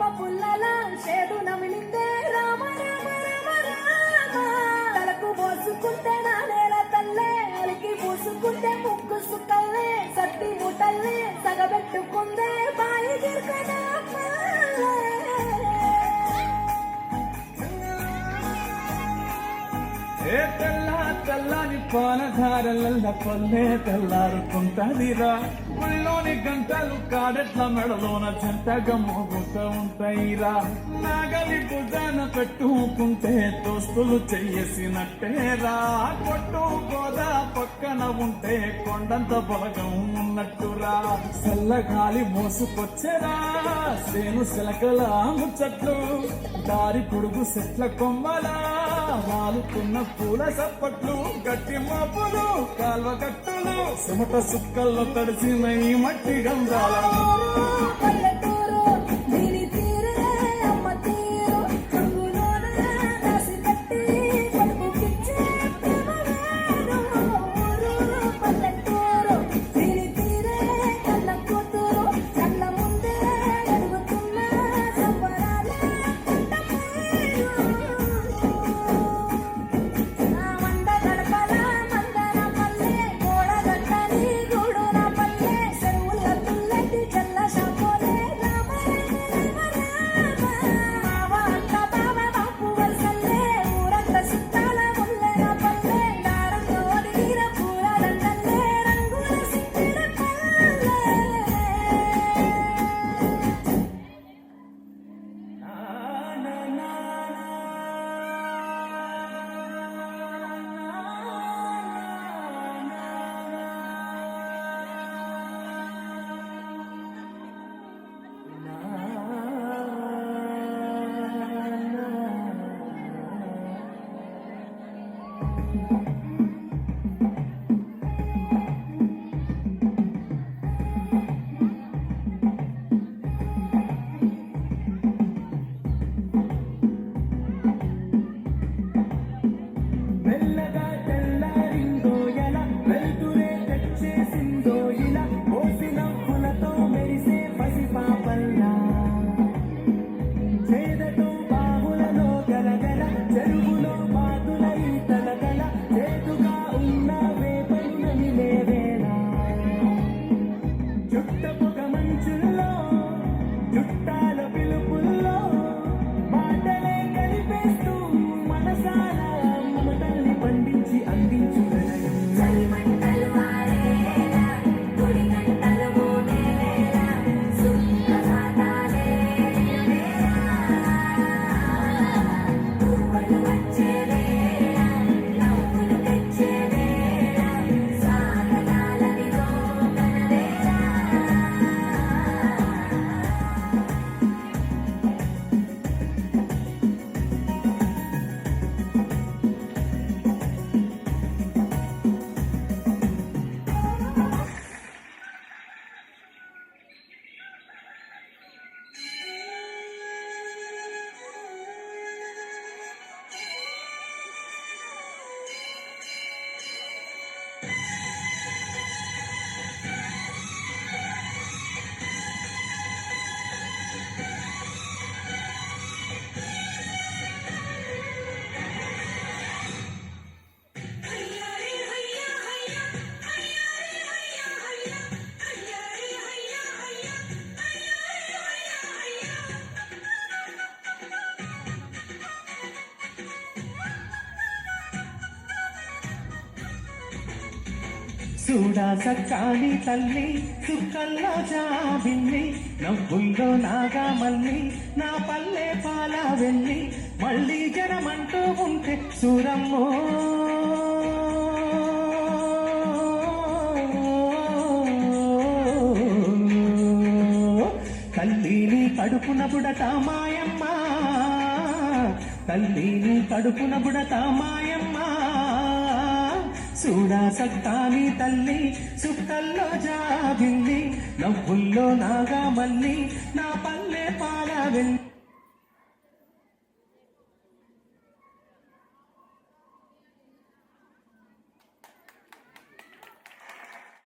పాప పుల్లల షేడు నమిలిందే రామ రామ రామ రామ తలకు పోసుకుంటే నా నేల తల్లే అలికి పూసుకుంటే ముక్కు సుక్కల్లే సత్తి ముటల్లే సగబెట్టుకుందే బాయి గిర్కనా తెల్లని పానధారల పల్లె తెల్లారుకుంటదిరా ఊళ్ళోని గంటలు కాడెట్ల మెడలోన జంటగా మోగుతూ ఉంటాయిరా నాగలి భుజాన పెట్టుకుంటే దోస్తులు చెయ్యేసినట్టేరా కొట్టు గోదా పక్కన ఉంటే కొండంత బలగం ఉన్నట్టురా చల్లగాలి మోసుకొచ్చెరా సేను సిలకల ముచ్చట్లు దారి పొడుగు చెట్ల కొమ్మలా వాలుతున్న పూల సప్పట్లు గట్టి మాపులు కాల్వ గట్టులు సుమట సుక్కల్లో తడిసిన ఈ మట్టి గంధాల చూడా సక్కాని తల్లి చుక్కల్లో జాబిల్లి నవ్వుల్లో నాగా మల్లి నా పల్లె పాల వెళ్ళి మళ్ళీ జనమంటూ ఉంటే సూరమ్మో తల్లిని కడుపున బుడత మాయమ్మ తల్లిని కడుపున బుడత మాయమ్మ చూడా సక్కాని తల్లి సుక్కల్లో జాబిల్లి నవ్వుల్లో నాగా మల్లి నా పల్లె పాల వెళ్ళి